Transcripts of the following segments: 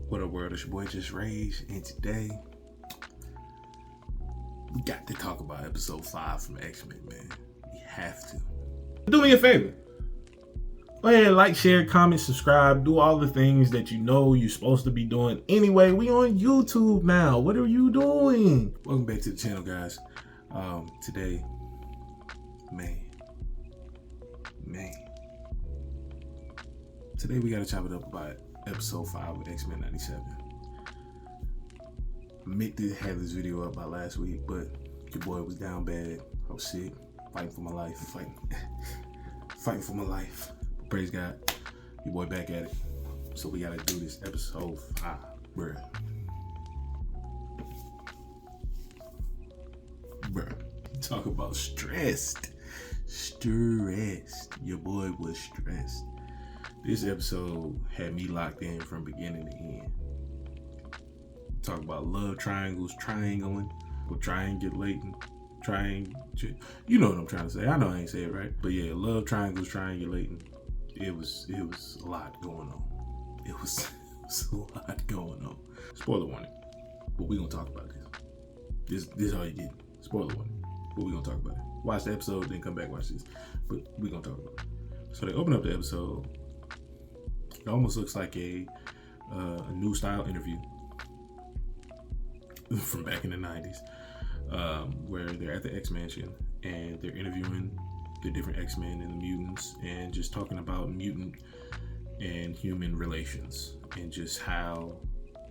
What up, world? It's your boy JusRzd, and today we got to talk about episode 5 from X-Men, man. We have to. Do me a favor. Go ahead, like, share, comment, subscribe, do all the things that you know you're supposed to be doing. Anyway, we on YouTube now. What are you doing? Welcome back to the channel, guys. Today, Today we gotta chop it up about episode 5 of X-Men 97. I meant to have this video up by last week, but your boy was down bad. I was sick, fighting for my life, fighting for my life. But praise God, your boy back at it. So we gotta do this episode 5, bruh. Talk about stressed. Your boy was stressed. This episode had me locked in from beginning to end. Talk about love triangles, triangling, or triangulating, you know what I'm trying to say. I know I ain't say it right, but yeah, love triangles, triangulating. It was a lot going on. It was a lot going on. Spoiler warning, but we gonna talk about this. This is all you get. Spoiler warning, but we gonna talk about it. Watch the episode, then come back watch this. But we gonna talk about it. So they open up the episode. It almost looks like a new style interview from back in the 90s, where they're at the X-Mansion and they're interviewing the different X-Men and the mutants and just talking about mutant and human relations and just how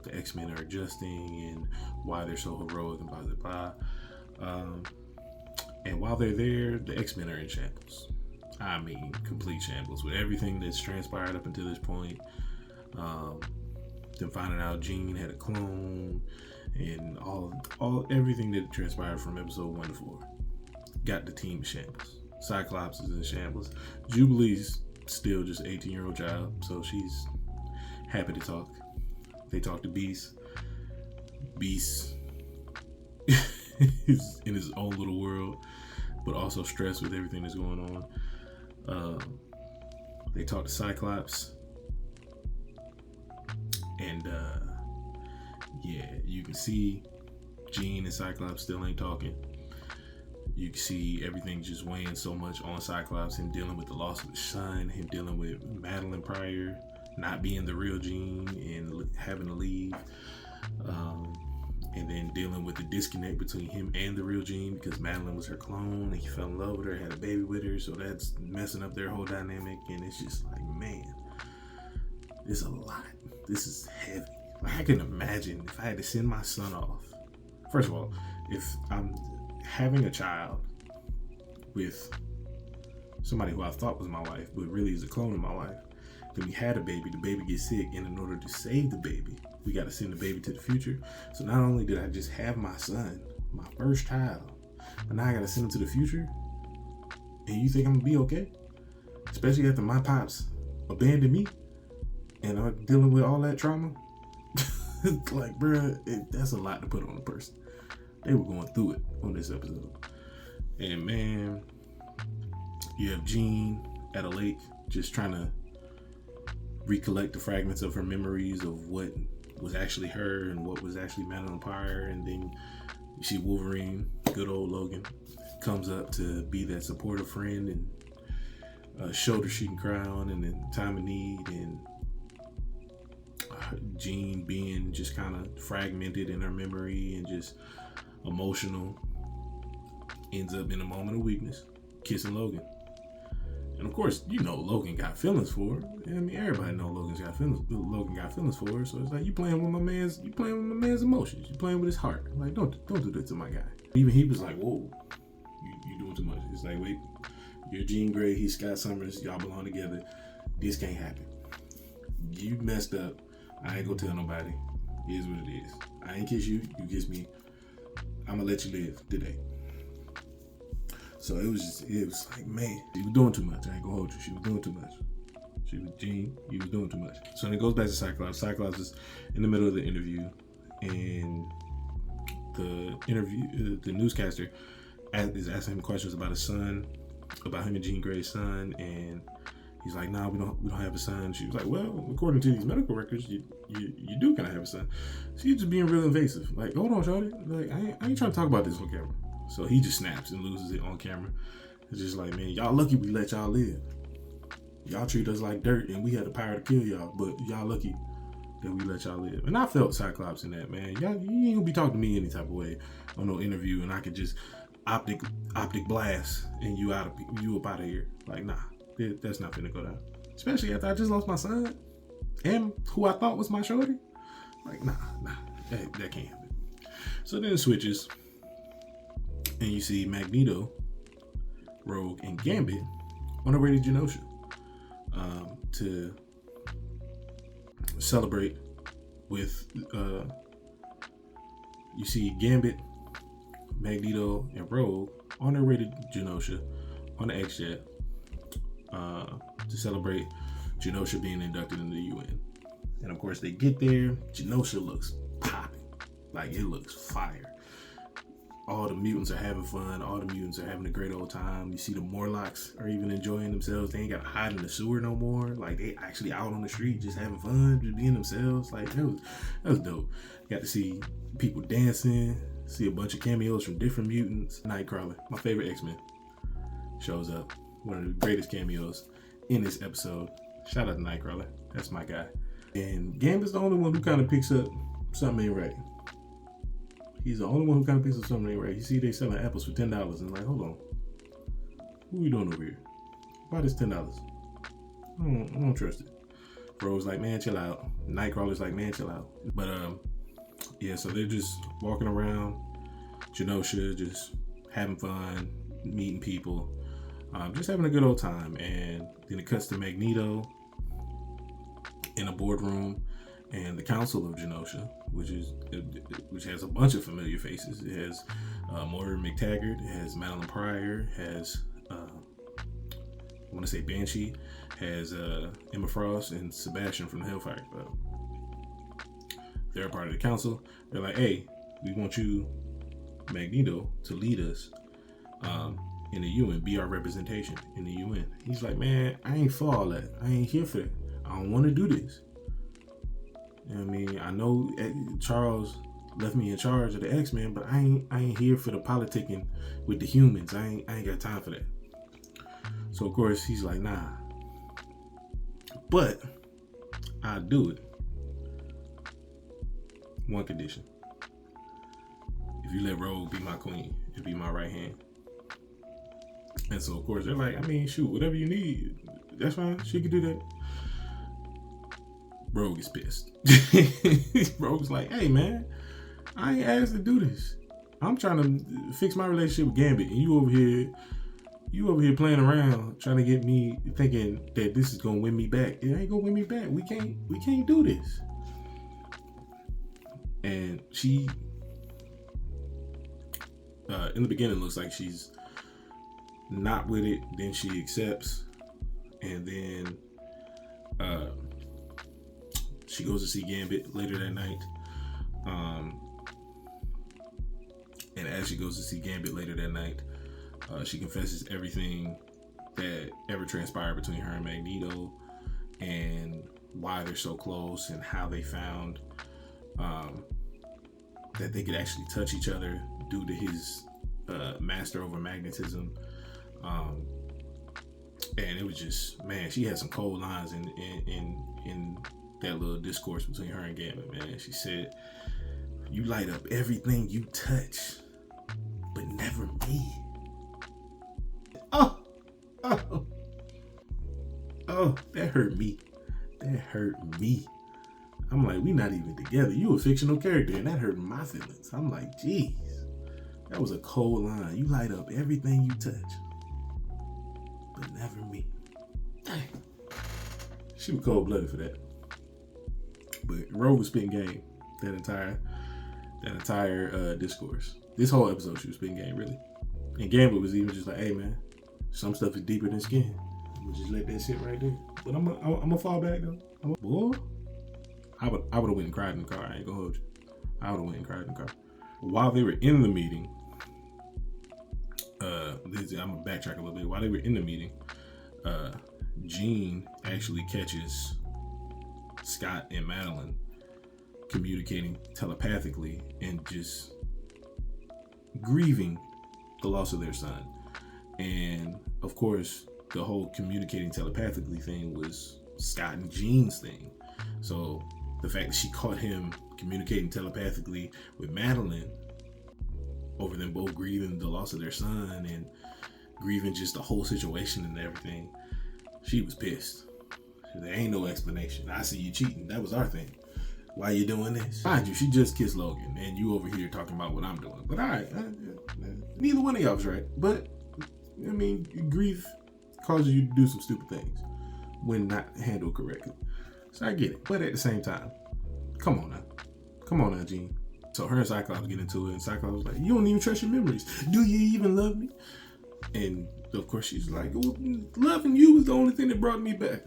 the X-Men are adjusting and why they're so heroic and blah, blah, blah. And while they're there, the X-Men are in shambles. I mean, complete shambles with everything that's transpired up until this point. Them finding out Jean had a clone and everything that transpired from episode 1 to 4. Got the team in shambles. Cyclops is in shambles. Jubilee's still just an 18-year-old child, so she's happy to talk. They talk to Beast. Beast is in his own little world, but also stressed with everything that's going on. They talk to Cyclops, and yeah, you can see Jean and Cyclops still ain't talking. You can see everything just weighing so much on Cyclops, him dealing with the loss of his son, him dealing with Madeline Pryor not being the real Jean and having to leave, and then dealing with the disconnect between him and the real Jean because Madeline was her clone and he fell in love with her, had a baby with her, so that's messing up their whole dynamic. And it's just like, man, it's a lot. This is heavy. Like, I can imagine if I had to send my son off. First of all, if I'm having a child with somebody who I thought was my wife, but really is a clone of my wife, then we had a baby, the baby gets sick, and in order to save the baby, we got to send the baby to the future. So not only did I just have my son, my first child, but now I got to send him to the future. And you think I'm going to be okay? Especially after my pops abandoned me and I'm dealing with all that trauma. Like, bruh, that's a lot to put on a person. They were going through it on this episode. And man, you have Jean at a lake just trying to recollect the fragments of her memories of what was actually her and what was actually Madeline Pryor. And then you see Wolverine, good old Logan, comes up to be that supportive friend and a shoulder she can cry on and in time of need. And Jean being just kind of fragmented in her memory and just emotional, ends up in a moment of weakness kissing Logan. And of course, you know Logan got feelings for her. I mean, everybody know Logan got feelings for her. So it's like, you playing with my man's emotions. You playing with his heart. Like, don't do that to my guy. Even he was like, whoa, you doing too much. It's like, wait, you're Jean Grey, he's Scott Summers, y'all belong together. This can't happen. You messed up. I ain't gonna tell nobody. It is what it is. I ain't kiss you, you kiss me. I'm gonna let you live today. So it was like, man, she was doing too much. I ain't gonna hold you. She was doing too much. She was Jean. You was doing too much. So then it goes back to Cyclops. Cyclops is in the middle of the interview, and the newscaster is asking him questions about his son, about him and Jean Grey's son, and He's like, nah, we don't have a son. She was like, well, according to these medical records, you do kind of have a son. She's just being real invasive. Like, hold on, shorty. Like, I ain't trying to talk about this on camera. So he just snaps and loses it on camera. It's just like, man, y'all lucky we let y'all live. Y'all treat us like dirt and we had the power to kill y'all, but y'all lucky that we let y'all live. And I felt Cyclops in that, man. Y'all, you ain't gonna be talking to me any type of way on no interview and I could just optic blast and you up out of here. Like, nah, that's not gonna go down. Especially after I just lost my son and who I thought was my shorty. Like, nah, that can't happen. So then it switches and you see Magneto, Rogue, and Gambit on their way to Genosha to celebrate with, you see Gambit, Magneto, and Rogue on their way to Genosha on the X-Jet to celebrate Genosha being inducted into the UN. And of course they get there, Genosha looks popping, like it looks fire. All the mutants are having fun. All the mutants are having a great old time. You see the Morlocks are even enjoying themselves. They ain't got to hide in the sewer no more. Like, they actually out on the street just having fun, just being themselves. Like, that was dope. Got to see people dancing, see a bunch of cameos from different mutants. Nightcrawler, my favorite X-Men, shows up. One of the greatest cameos in this episode. Shout out to Nightcrawler. That's my guy. And Gambit's the only one who kind of picks up something ain't right. He's the only one who kind of picks up something ain't right. You see they selling apples for $10 and like, hold on. What are we doing over here? Why this $10? I don't trust it. Rogue's like, man, chill out. Nightcrawler's like, man, chill out. But yeah, so they're just walking around Genosha, just having fun, meeting people, just having a good old time. And then it cuts to Magneto in a boardroom and the Council of Genosha, which has a bunch of familiar faces. It has Moira McTaggart, it has Madeline Pryor, has I want to say Banshee, has Emma Frost and Sebastian from the Hellfire Club. They're a part of the council. They're like, hey, we want you, Magneto, to lead us in the UN, be our representation in the UN. He's like, man, I ain't for all that. I ain't here for that. I don't want to do this. You know what I mean? I know Charles left me in charge of the X-Men, but I ain't here for the politicking with the humans. I ain't got time for that. So of course he's like, nah. But I'll do it. One condition. If you let Rogue be my queen and be my right hand. And so of course they're like, I mean, shoot, whatever you need, that's fine. She can do that. Rogue is pissed. Rogue's like, hey man, I ain't asked to do this. I'm trying to fix my relationship with Gambit, and you over here playing around trying to get me thinking that this is gonna win me back. It ain't gonna win me back. We can't do this. And she in the beginning looks like she's not with it, then she accepts, and then she goes to see Gambit later that night. And as she goes to see Gambit later that night, she confesses everything that ever transpired between her and Magneto and why they're so close and how they found that they could actually touch each other due to his master over magnetism. And it was just, man, she had some cold lines in that little discourse between her and Gambit, man. She said, you light up everything you touch, but never me. Oh, that hurt me. That hurt me. I'm like, we not even together. You a fictional character, and that hurt my feelings. I'm like, geez, that was a cold line. You light up everything you touch, but never me. Dang. She was cold-blooded for that. But Rogue was spitting game that entire discourse. This whole episode, she was spitting game, really. And Gambit was even just like, hey man, some stuff is deeper than skin. I'm gonna just let that sit right there. But I'm gonna fall back though. I would have went and cried in the car. I ain't gonna hold you. I would have went and cried in the car. While they were in the meeting, I'm gonna backtrack a little bit. While they were in the meeting, Jean actually catches Scott and Madeline communicating telepathically and just grieving the loss of their son. And of course, the whole communicating telepathically thing was Scott and Jean's thing. So the fact that she caught him communicating telepathically with Madeline over them both grieving the loss of their son and grieving just the whole situation and everything, she was pissed. There ain't no explanation. I see you cheating. That was our thing. Why you doing this? Mind you, she just kissed Logan, and you over here talking about what I'm doing. But all right, neither one of y'all was right. But I mean, grief causes you to do some stupid things when not handled correctly. So I get it. But at the same time, come on now, Jean. So her and Cyclops get into it, and Cyclops was like, "You don't even trust your memories. Do you even love me?" And of course she's like, "Well, loving you was the only thing that brought me back."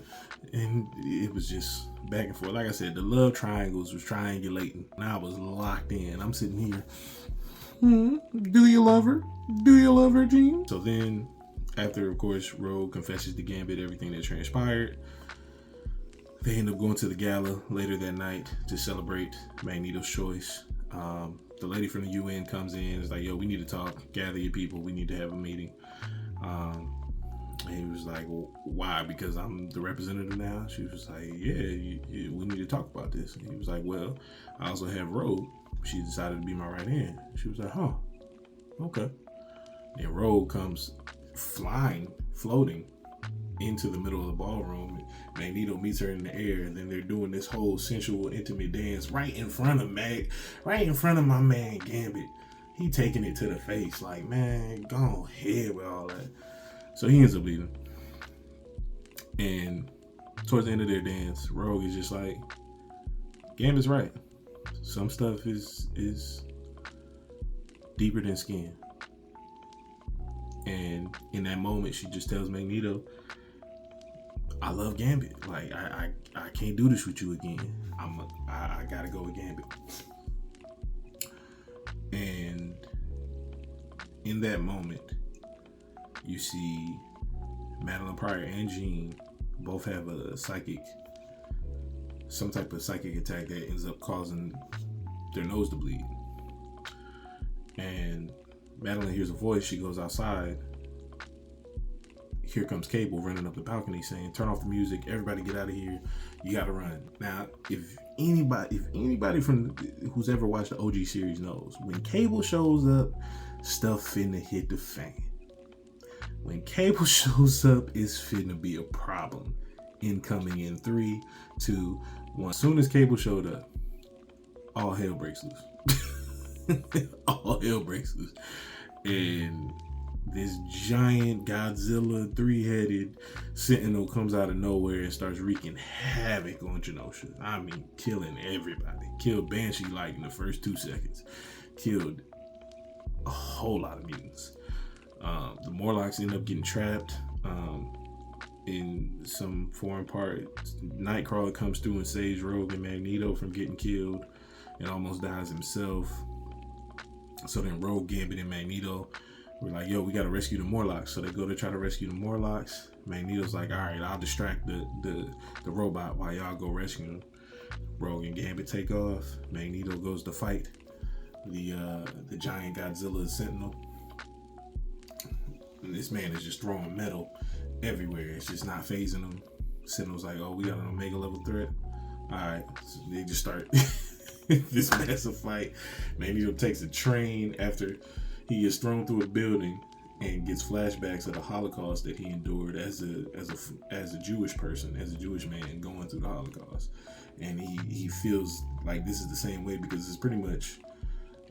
And it was just back and forth. Like I said, the love triangles was triangulating, and I was locked in. I'm sitting here. Do you love her? Do you love her, Jean? So then, after, of course, Rogue confesses to Gambit everything that transpired, they end up going to the gala later that night to celebrate Magneto's choice. The lady from the UN comes in and is like, "Yo, we need to talk. Gather your people. We need to have a meeting." And he was like, "Well, why? Because I'm the representative now?" She was like, "Yeah, we need to talk about this." And he was like, "Well, I also have Rogue. She decided to be my right hand." She was like, "Huh, okay." And Rogue comes floating into the middle of the ballroom. Magneto meets her in the air, and then they're doing this whole sensual, intimate dance right in front of my man Gambit. He taking it to the face, like, man, go ahead with all that. So he ends up leaving. And towards the end of their dance, Rogue is just like, Gambit's right. Some stuff is deeper than skin. And in that moment, she just tells Magneto, "I love Gambit. Like, I can't do this with you again. I gotta go with Gambit." And in that moment, you see Madeline Pryor and Jean both have some type of psychic attack that ends up causing their nose to bleed. And Madeline hears a voice. She goes outside. Here comes Cable running up the balcony saying, "Turn off the music. Everybody get out of here. You gotta run." Now, if anybody from who's ever watched the OG series knows, when Cable shows up, stuff finna hit the fan. When Cable shows up, it's finna be a problem. Incoming in 3, 2, 1. As soon as Cable showed up, all hell breaks loose. All hell breaks loose. And this giant Godzilla 3-headed Sentinel comes out of nowhere and starts wreaking havoc on Genosha. I mean, killing everybody. Killed Banshee like in the first 2 seconds. Killed a whole lot of mutants. The Morlocks end up getting trapped in some foreign part. Nightcrawler comes through and saves Rogue and Magneto from getting killed and almost dies himself. So then Rogue, Gambit, and Magneto were like, "Yo, we gotta rescue the Morlocks." So they go to try to rescue the Morlocks. Magneto's like, "All right, I'll distract the robot while y'all go rescue him." Rogue and Gambit take off. Magneto goes to fight the giant Godzilla Sentinel. And this man is just throwing metal everywhere. It's just not phasing him. Sentinel's like, "Oh, we got an Omega level threat." All right, so they just start this massive fight. Magneto takes a train after he gets thrown through a building and gets flashbacks of the Holocaust that he endured as a Jewish person, as a Jewish man going through the Holocaust. And he feels like this is the same way because it's pretty much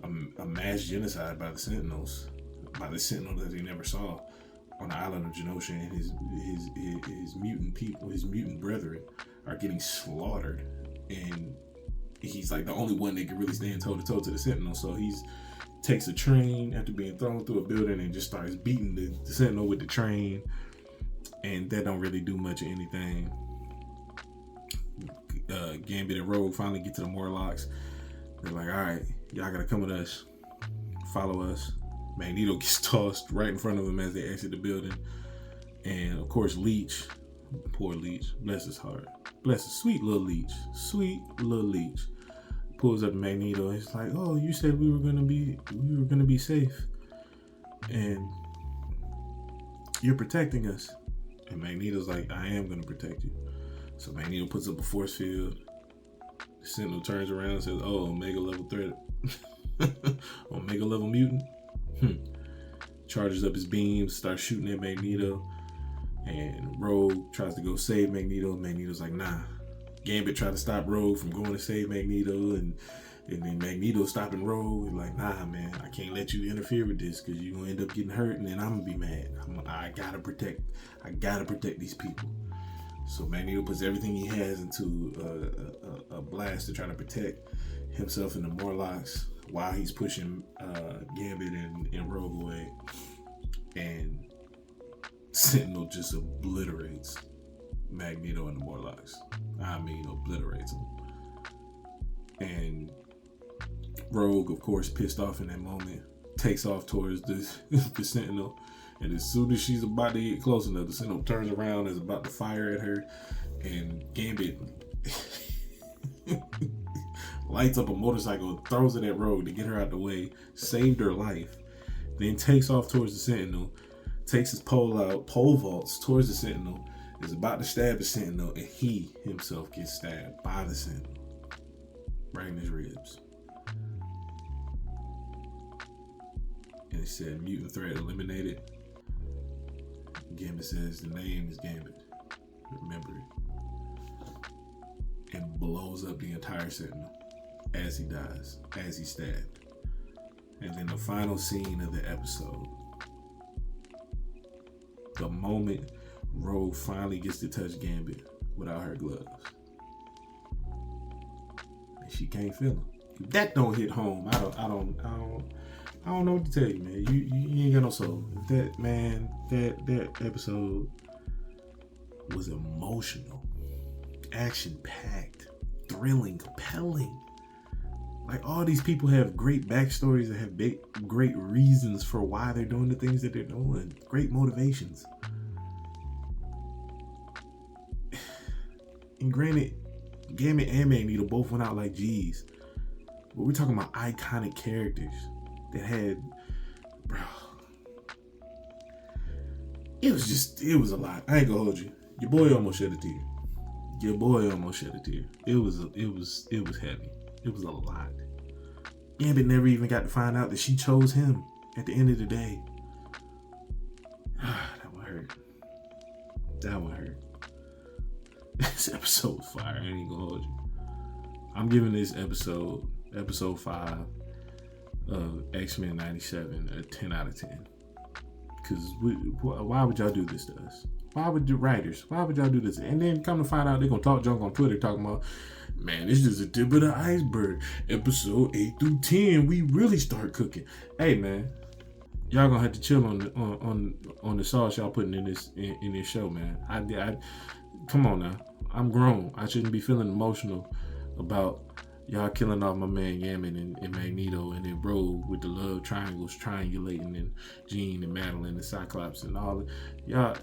a mass genocide by the Sentinels, by the Sentinel that he never saw on the island of Genosha, and his mutant people, his mutant brethren are getting slaughtered, and he's like the only one that can really stand toe to toe to the Sentinel. So he's takes a train after being thrown through a building and just starts beating the Sentinel with the train, and that don't really do much of anything. Gambit and Rogue finally get to the Morlocks. They're like, "All right, y'all gotta come with us, follow us." Magneto gets tossed right in front of him as they exit the building, and of course Leech Poor Leech. Bless his heart. Bless his sweet little Leech. Sweet little Leech. Pulls up Magneto. He's like, oh, you said we were gonna be safe. And you're protecting us. And Magneto's like, I am gonna protect you. So Magneto puts up a force field. The Sentinel turns around and says, oh, Omega level threat. Omega level mutant. Charges up his beams, starts shooting at Magneto. And Rogue tries to go save Magneto. Magneto's like, nah. Gambit tried to stop Rogue from going to save Magneto. And then Magneto stopping Rogue. And like, nah, man, I can't let you interfere with this because you're going to end up getting hurt. And then I'm going to be mad. I got to protect these people. So Magneto puts everything he has into a blast to try to protect himself and the Morlocks while he's pushing Gambit and Rogue away. And Sentinel just obliterates Magneto and the Morlocks. I mean, obliterates them. And Rogue, of course, pissed off in that moment, takes off towards the Sentinel. And as soon as she's about to get close enough, the Sentinel turns around and is about to fire at her. And Gambit lights up a motorcycle and throws it at Rogue to get her out the way, saved her life. Then takes off towards the Sentinel, takes his pole out, pole vaults towards the Sentinel, is about to stab the Sentinel, and he himself gets stabbed by the Sentinel, right in his ribs. And it said, mutant threat eliminated. Gambit says, the name is Gambit. Remember it. And blows up the entire Sentinel as he dies, as he's stabbed. And then the final scene of the episode, the moment Rogue finally gets to touch Gambit without her gloves. And she can't feel him. If that don't hit home, I don't know what to tell you, man. You ain't got no soul. That episode was emotional, action-packed, thrilling, compelling. Like, all these people have great backstories and have great reasons for why they're doing the things that they're doing. Great motivations. And granted, Gambit and Magneto both went out like G's. But we're talking about iconic characters that had, bro. It was a lot. I ain't gonna hold you. Your boy almost shed a tear. It was heavy. It was a lot. Gambit never even got to find out that she chose him at the end of the day. That one hurt. This episode was fire. I ain't gonna hold you. I'm giving this episode 5 of X-Men 97 a 10 out of 10. Because why would y'all do this to us? Why would y'all do this? And then come to find out they're going to talk junk on Twitter talking about, man, this is the tip of the iceberg. Episode 8 through 10, we really start cooking. Hey, man, y'all going to have to chill on the sauce y'all putting in this show, man. I come on now. I'm grown. I shouldn't be feeling emotional about y'all killing off my man Gambit and Magneto, and then Rogue with the love triangles triangulating, and Jean and Madeline and Cyclops and all. Y'all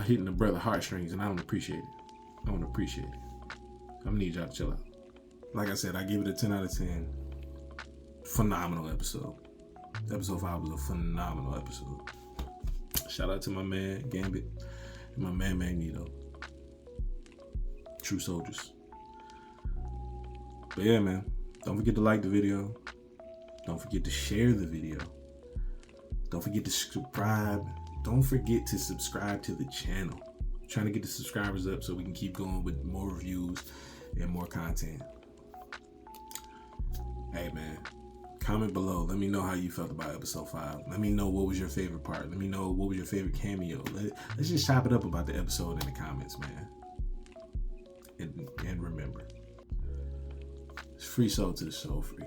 hitting the brother heartstrings, and I don't appreciate it. I'm gonna need y'all to chill out. Like I said, I give it a 10 out of 10. Phenomenal episode. Episode 5 was a phenomenal episode. Shout out to my man Gambit and my man Magneto. True soldiers. But yeah, man, don't forget to like the video. Don't forget to share the video. Don't forget to subscribe. Don't forget to subscribe to the channel. I'm trying to get the subscribers up so we can keep going with more reviews and more content. Hey, man, comment below. Let me know how you felt about episode 5. Let me know what was your favorite part. Let me know what was your favorite cameo. Let's just chop it up about the episode in the comments, man. And remember, free soul to the soul free.